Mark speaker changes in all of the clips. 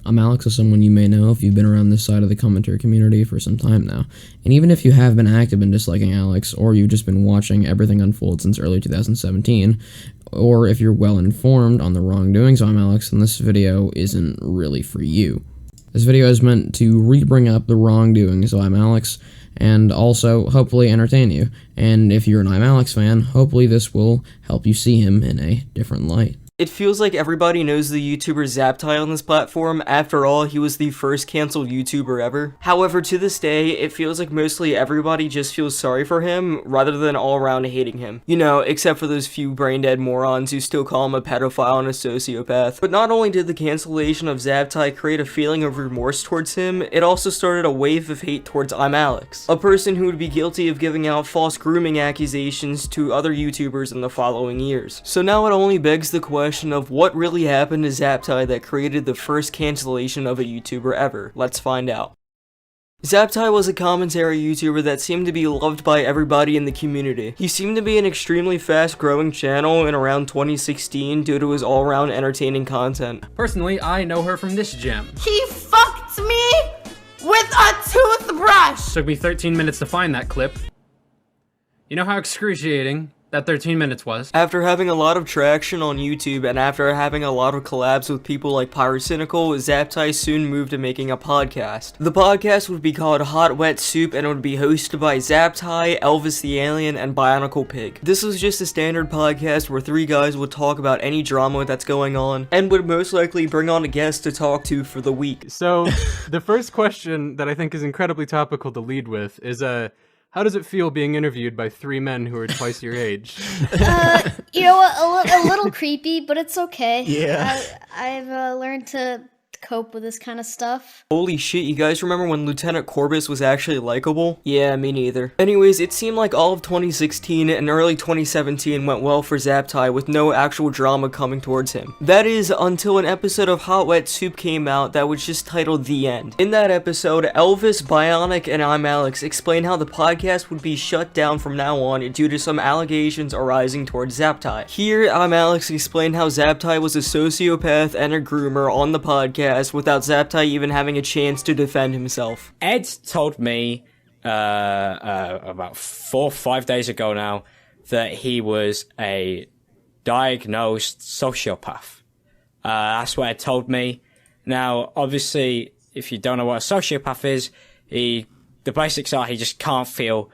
Speaker 1: Imallexx is someone you may know if you've been around this side of the commentator community for some time now. And even if you have been active in disliking Imallexx, or you've just been watching everything unfold since early 2017, or if you're well informed on the wrongdoings of Imallexx, then this video isn't really for you. This video is meant to re-bring up the wrongdoings of Imallexx, and also hopefully entertain you. And if you're an Imallexx fan, hopefully this will help you see him in a different light.
Speaker 2: It feels like everybody knows the YouTuber Zaptai on this platform. After all, he was the first canceled YouTuber ever. However, to this day, it feels like mostly everybody just feels sorry for him, rather than all around hating him. You know, except for those few brain-dead morons who still call him a pedophile and a sociopath. But not only did the cancellation of Zaptai create a feeling of remorse towards him, it also started a wave of hate towards Imallexx, a person who would be guilty of giving out false grooming accusations to other YouTubers in the following years. So now it only begs the question of what really happened to Zaptai that created the first cancellation of a YouTuber ever. Let's find out. Zaptai was a commentary YouTuber that seemed to be loved by everybody in the community. He seemed to be an extremely fast-growing channel in around 2016 due to his all-around entertaining content.
Speaker 3: Personally, I know her from this gem.
Speaker 4: He fucked me with a toothbrush!
Speaker 3: Took me 13 minutes to find that clip. You know how excruciating that 13 minutes was?
Speaker 2: After having a lot of traction on YouTube and after having a lot of collabs with people like Pyrocynical, Zaptai soon moved to making a podcast. The podcast would be called Hot Wet Soup and it would be hosted by Zaptai, Elvis the Alien, and Bionicle Pig. This was just a standard podcast where three guys would talk about any drama that's going on and would most likely bring on a guest to talk to for the week.
Speaker 3: So, the first question that I think is incredibly topical to lead with is, how does it feel being interviewed by three men who are twice your age?
Speaker 5: You know what, a little creepy, but it's okay.
Speaker 6: Yeah.
Speaker 5: I've learned to cope with this kind of stuff.
Speaker 2: Holy shit, you guys remember when Lieutenant Corbus was actually likable? Yeah, me neither. Anyways, it seemed like all of 2016 and early 2017 went well for Zaptai with no actual drama coming towards him. That is, until an episode of Hot Wet Soup came out that was just titled The End. In that episode, Elvis, Bionic, and Imallexx explained how the podcast would be shut down from now on due to some allegations arising towards Zaptai. Here, Imallexx explained how Zaptai was a sociopath and a groomer on the podcast without Zaptai even having a chance to defend himself.
Speaker 6: Ed told me about 4 or 5 days ago now that he was a diagnosed sociopath. That's what Ed told me. Now, obviously, if you don't know what a sociopath is, the basics are he just can't feel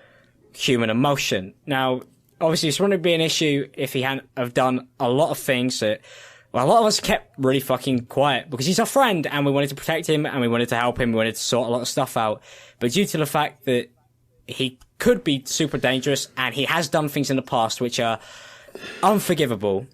Speaker 6: human emotion. Now, obviously, this wouldn't be an issue if he hadn't have done a lot of things that, well, a lot of us kept really fucking quiet because he's our friend and we wanted to protect him and we wanted to help him. We wanted to sort a lot of stuff out. But due to the fact that he could be super dangerous and he has done things in the past which are unforgivable,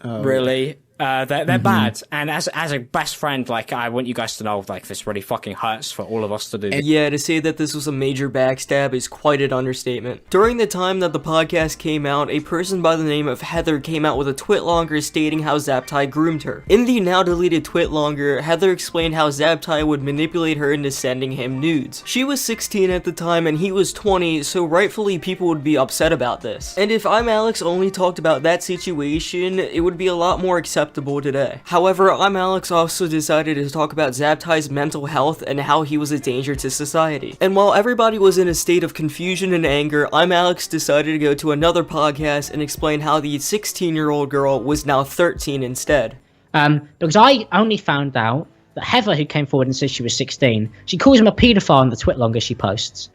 Speaker 6: really. They're bad, and as a best friend, like, I want you guys to know, like, this really fucking hurts for all of us to do.
Speaker 2: Yeah, to say that this was a major backstab is quite an understatement. During the time that the podcast came out, a person by the name of Heather came out with a twitlonger stating how Zaptai groomed her. In the now deleted twitlonger, Heather explained how Zaptai would manipulate her into sending him nudes. She was 16 at the time and he was 20, so rightfully people would be upset about this. And if Imallexx only talked about that situation, it would be a lot more acceptable today. However, Imallexx also decided to talk about Zaptai's mental health and how he was a danger to society. And while everybody was in a state of confusion and anger, Imallexx decided to go to another podcast and explain how the 16-year-old girl was now 13 instead.
Speaker 7: Because I only found out that Heather, who came forward and said she was 16, she calls him a paedophile on the twitlonger she posts.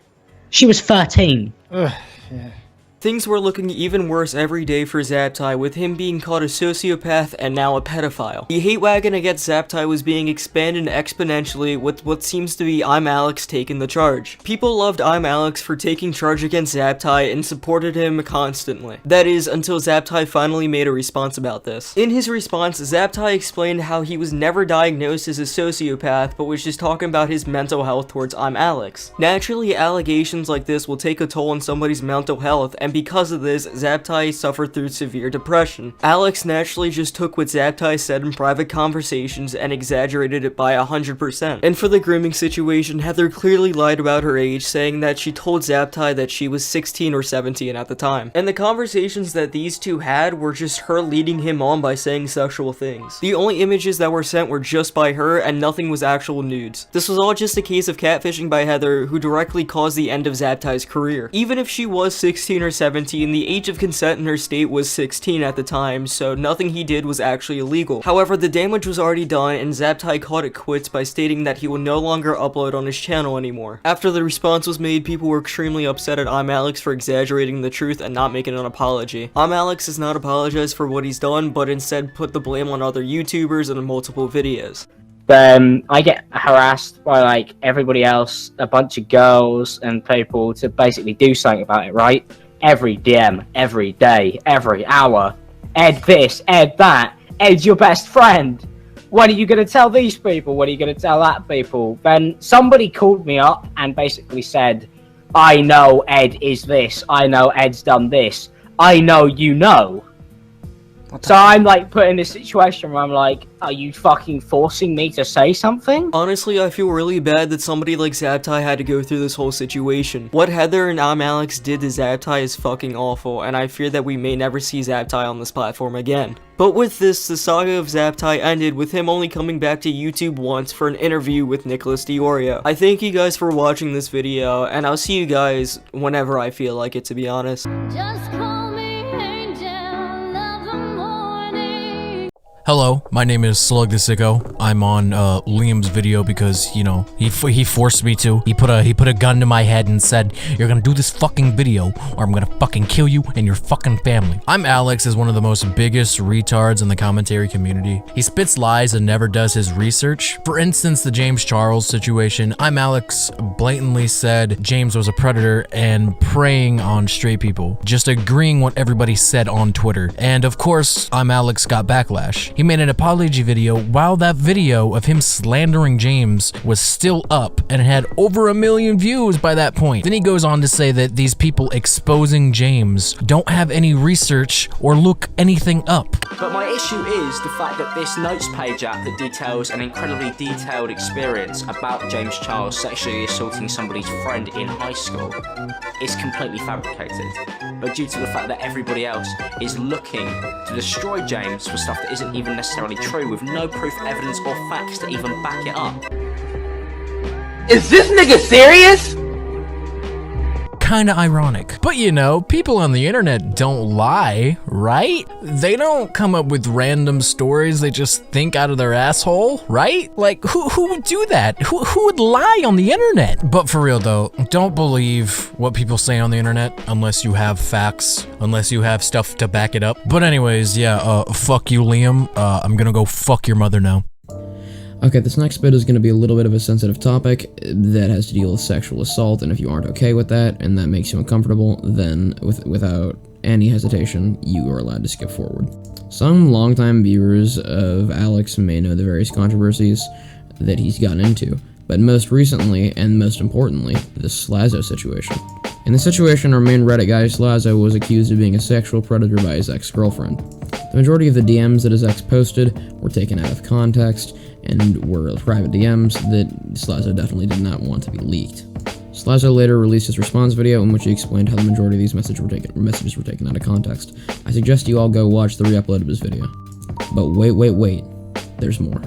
Speaker 7: She was 13.
Speaker 6: Ugh, yeah.
Speaker 2: Things were looking even worse every day for Zaptai, with him being called a sociopath and now a pedophile. The hate wagon against Zaptai was being expanded exponentially, with what seems to be Imallexx taking the charge. People loved Imallexx for taking charge against Zaptai and supported him constantly. That is, until Zaptai finally made a response about this. In his response, Zaptai explained how he was never diagnosed as a sociopath, but was just talking about his mental health towards Imallexx. Naturally, allegations like this will take a toll on somebody's mental health, and because of this, Zaptai suffered through severe depression. Alex naturally just took what Zaptai said in private conversations and exaggerated it by 100%. And for the grooming situation, Heather clearly lied about her age, saying that she told Zaptai that she was 16 or 17 at the time. And the conversations that these two had were just her leading him on by saying sexual things. The only images that were sent were just by her, and nothing was actual nudes. This was all just a case of catfishing by Heather, who directly caused the end of Zaptai's career. Even if she was 16 or 17, the age of consent in her state was 16 at the time, so nothing he did was actually illegal. However, the damage was already done, and Zaptai called it quits by stating that he will no longer upload on his channel anymore. After the response was made, people were extremely upset at Imallexx for exaggerating the truth and not making an apology. Imallexx has not apologized for what he's done, but instead put the blame on other YouTubers and multiple videos.
Speaker 7: I get harassed by like everybody else, a bunch of girls and people to basically do something about it, right? Every DM, every day, every hour. Ed this, Ed that, Ed's your best friend. When are you going to tell these people? When are you going to tell that people? Then somebody called me up and basically said, I know Ed is this, I know Ed's done this, I know you know. So I'm like put in this situation where I'm like, are you fucking forcing me to say something?
Speaker 2: Honestly, I feel really bad that somebody like Zaptai had to go through this whole situation. What Heather and Imallexx did to Zaptai is fucking awful, and I fear that we may never see Zaptai on this platform again. But with this, the saga of Zaptai ended with him only coming back to YouTube once for an interview with Nicholas Diorio. I thank you guys for watching this video, and I'll see you guys whenever I feel like it, to be honest.
Speaker 5: Just call me angel of the morning.
Speaker 8: Hello, my name is Slug the Sicko. I'm on Liam's video because, you know, he forced me to. He put a gun to my head and said, "You're gonna do this fucking video, or I'm gonna fucking kill you and your fucking family." Imallexx is one of the most biggest retards in the commentary community. He spits lies and never does his research. For instance, the James Charles situation, Imallexx blatantly said James was a predator and preying on straight people, just agreeing what everybody said on Twitter. And of course, Imallexx got backlash. He made an apology video while that video of him slandering James was still up and had over 1 million views by that point. Then he goes on to say that these people exposing James don't have any research or look anything up.
Speaker 9: But my issue is the fact that this notes page app that details an incredibly detailed experience about James Charles sexually assaulting somebody's friend in high school is completely fabricated. But due to the fact that everybody else is looking to destroy James for stuff that isn't even necessarily true, with no proof, evidence, or facts to even back it up.
Speaker 4: Is this nigga serious?
Speaker 8: Kinda ironic. But you know, people on the internet don't lie, right? They don't come up with random stories they just think out of their asshole, right? Like, who would do that? Who would lie on the internet? But for real though, don't believe what people say on the internet unless you have facts, unless you have stuff to back it up. But anyways, yeah, fuck you, Liam. I'm gonna go fuck your mother now.
Speaker 1: Okay, this next bit is going to be a little bit of a sensitive topic that has to deal with sexual assault, and if you aren't okay with that, and that makes you uncomfortable, then without any hesitation, you are allowed to skip forward. Some longtime viewers of Alex may know the various controversies that he's gotten into, but most recently, and most importantly, the Slazzo situation. In the situation, our main Reddit guy, Slazzo, was accused of being a sexual predator by his ex-girlfriend. The majority of the DMs that his ex posted were taken out of context, and were private DMs that Slazzo definitely did not want to be leaked. Slazzo later released his response video in which he explained how the majority of these messages were taken out of context. I suggest you all go watch the re-upload of his video. But wait, there's more.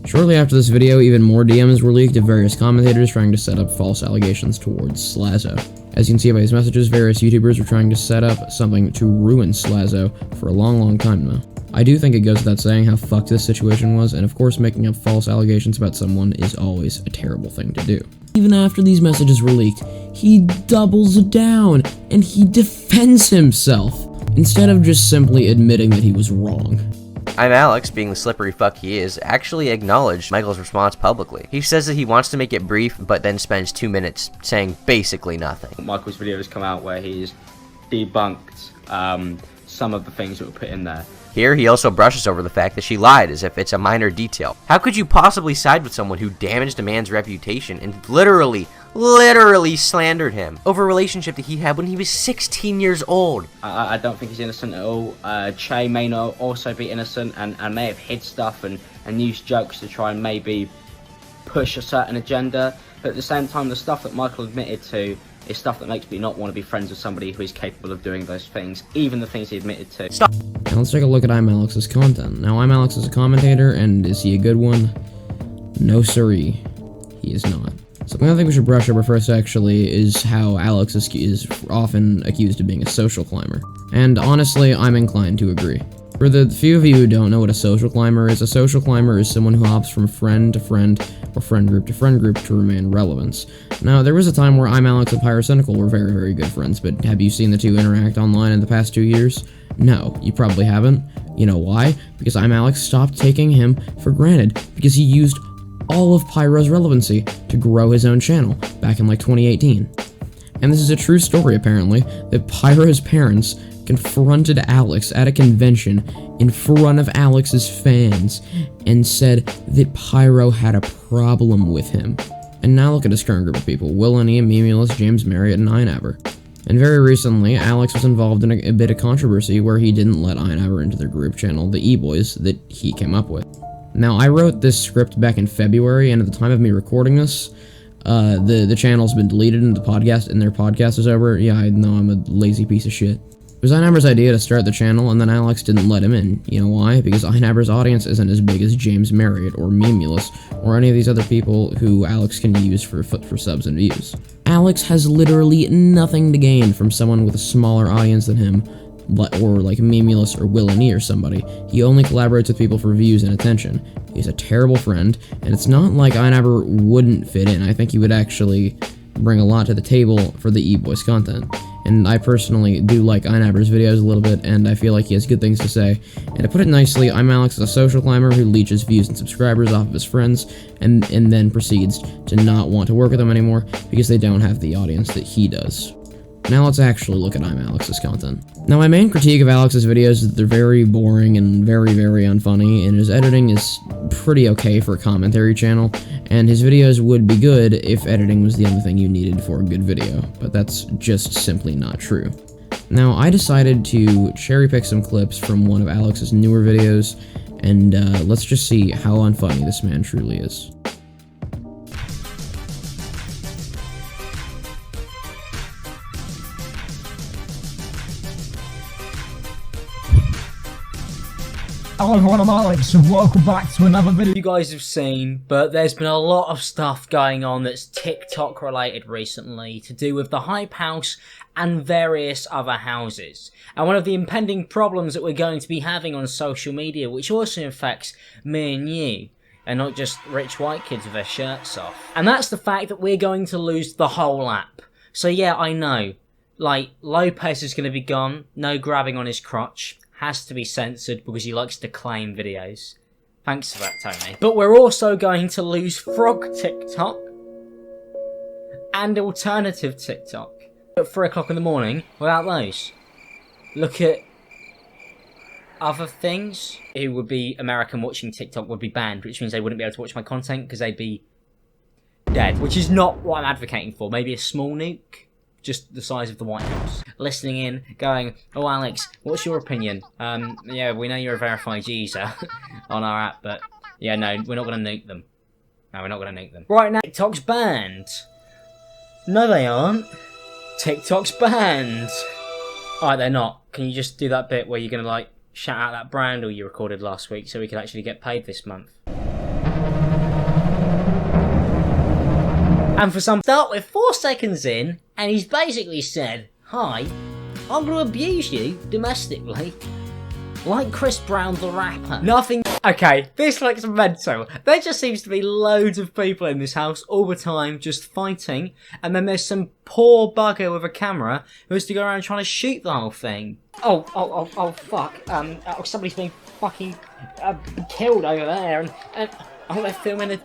Speaker 1: Shortly after this video, even more DMs were leaked of various commentators trying to set up false allegations towards Slazzo. As you can see by his messages, various YouTubers were trying to set up something to ruin Slazzo for a long time now. I do think it goes without saying how fucked this situation was, and of course making up false allegations about someone is always a terrible thing to do. Even after these messages were leaked, he doubles down, and he defends himself, instead of just simply admitting that he was wrong.
Speaker 10: Imallexx, being the slippery fuck he is, actually acknowledged Michael's response publicly. He says that he wants to make it brief, but then spends 2 minutes saying basically nothing.
Speaker 9: Michael's video has come out where he's debunked some of the things that were put in there.
Speaker 10: Here, he also brushes over the fact that she lied as if it's a minor detail. How could you possibly side with someone who damaged a man's reputation and literally literally slandered him over a relationship that he had when he was 16 years old.
Speaker 7: I don't think he's innocent at all. Che may not also be innocent and may have hid stuff and used jokes to try and maybe push a certain agenda. But at the same time, the stuff that Michael admitted to is stuff that makes me not want to be friends with somebody who is capable of doing those things, even the things he admitted to.
Speaker 10: Stop.
Speaker 1: Now let's take a look at Imallexx's content. Now Imallexx is a commentator, and is he a good one? No siree, he is not. Something I think we should brush over first, actually, is how Alex is often accused of being a social climber. And honestly, I'm inclined to agree. For the few of you who don't know what a social climber is someone who hops from friend to friend, or friend group to friend group to remain relevant. Now, there was a time where Imallexx and Pyrocynical were very, very good friends, but have you seen the two interact online in the past 2 years? No, you probably haven't. You know why? Because Imallexx stopped taking him for granted, because he used all of Pyro's relevancy to grow his own channel back in like 2018. And this is a true story, apparently, that Pyro's parents confronted Alex at a convention in front of Alex's fans and said that Pyro had a problem with him. And now look at his current group of people: Will and Ian, Imallexx, James Marriott, and Einaber. And very recently, Alex was involved in a bit of controversy where he didn't let Einaber into their group channel, the E-Boys, that he came up with. Now, I wrote this script back in February, and at the time of me recording this, the channel's been deleted and their podcast is over. Yeah, I know, I'm a lazy piece of shit. It was Einaber's idea to start the channel, and then Alex didn't let him in. You know why? Because Einaber's audience isn't as big as James Marriott or Imallexx or any of these other people who Alex can use for subs and views. Alex has literally nothing to gain from someone with a smaller audience than him, or like Imallexx or Will and E or somebody. He only collaborates with people for views and attention. He's a terrible friend, and it's not like Einaber wouldn't fit in. I think he would actually bring a lot to the table for the E-Boys content. And I personally do like Einaber's videos a little bit, and I feel like he has good things to say. And to put it nicely, Imallexx is a social climber who leeches views and subscribers off of his friends, and then proceeds to not want to work with them anymore because they don't have the audience that he does. Now let's actually look at Imallexx's content. Now, my main critique of Alex's videos is that they're very boring and very, very unfunny, and his editing is pretty okay for a commentary channel, and his videos would be good if editing was the only thing you needed for a good video, but that's just simply not true. Now, I decided to cherry pick some clips from one of Alex's newer videos, and let's just see how unfunny this man truly is.
Speaker 11: Hello everyone, I'm Alex and welcome back to another video.
Speaker 9: You guys have seen, but there's been a lot of stuff going on that's TikTok related recently to do with the Hype House and various other houses. And one of the impending problems that we're going to be having on social media, which also affects me and you, and not just rich white kids with their shirts off. And that's the fact that we're going to lose the whole app. So yeah, I know, like, Lopez is going to be gone, no grabbing on his crotch. Has to be censored because he likes to claim videos. Thanks for that, Tony. But we're also going to lose Frog TikTok and alternative TikTok at 3 o'clock in the morning without those. Look at other things. Who would be American watching TikTok would be banned, which means they wouldn't be able to watch my content because they'd be dead, which is not what I'm advocating for. Maybe a small nuke. Just the size of the White House. Listening in, going, oh Alex, what's your opinion? Yeah, we know you're a verified user on our app, but yeah, no, we're not going to nuke them. No, we're not going to nuke them. Right now, TikTok's banned. No, they aren't. TikTok's banned. Alright, they're not. Can you just do that bit where you're going to, like, shout out that brand you recorded last week so we can actually get paid this month? And for some, start with 4 seconds in, and he's basically said, hi, I'm going to abuse you domestically. Like Chris Brown the rapper. Nothing. Okay, this looks mental. There just seems to be loads of people in this house all the time just fighting, and then there's some poor bugger with a camera who has to go around trying to shoot the whole thing. Oh, fuck. Somebody's been fucking killed over there, and oh, they're filming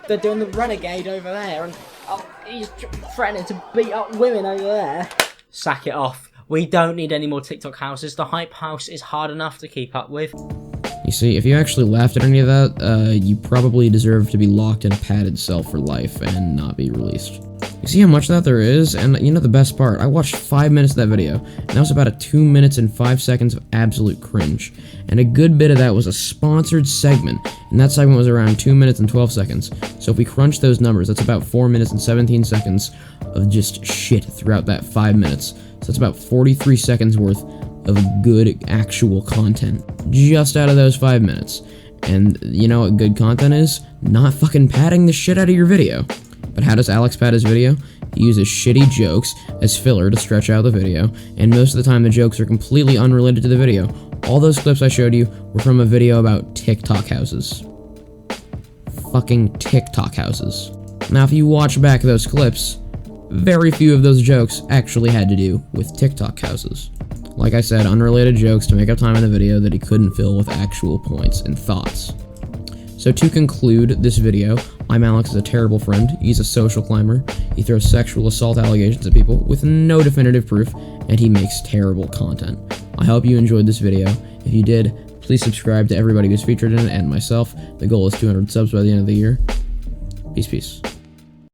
Speaker 9: they're doing the renegade over there, and oh, he's threatening to beat up women over there. Sack it off. We don't need any more TikTok houses. The Hype House is hard enough to keep up with.
Speaker 1: You see, if you actually laughed at any of that, you probably deserve to be locked in a padded cell for life and not be released. You see how much that there is? And you know the best part? I watched 5 minutes of that video, and that was about a 2 minutes and 5 seconds of absolute cringe. And a good bit of that was a sponsored segment, and that segment was around 2 minutes and 12 seconds. So if we crunch those numbers, that's about 4 minutes and 17 seconds of just shit throughout that 5 minutes. So that's about 43 seconds worth of good actual content just out of those 5 minutes. And you know what good content is? Not fucking padding the shit out of your video. But how does Alex pad his video? He uses shitty jokes as filler to stretch out the video, and most of the time the jokes are completely unrelated to the video. All those clips I showed you were from a video about TikTok houses. Fucking TikTok houses. Now if you watch back those clips, very few of those jokes actually had to do with TikTok houses. Like I said, unrelated jokes to make up time in the video that he couldn't fill with actual points and thoughts. So to conclude this video, Imallexx is a terrible friend, he's a social climber, he throws sexual assault allegations at people with no definitive proof, and he makes terrible content. I hope you enjoyed this video. If you did, please subscribe to everybody who's featured in it and myself. The goal is 200 subs by the end of the year. Peace.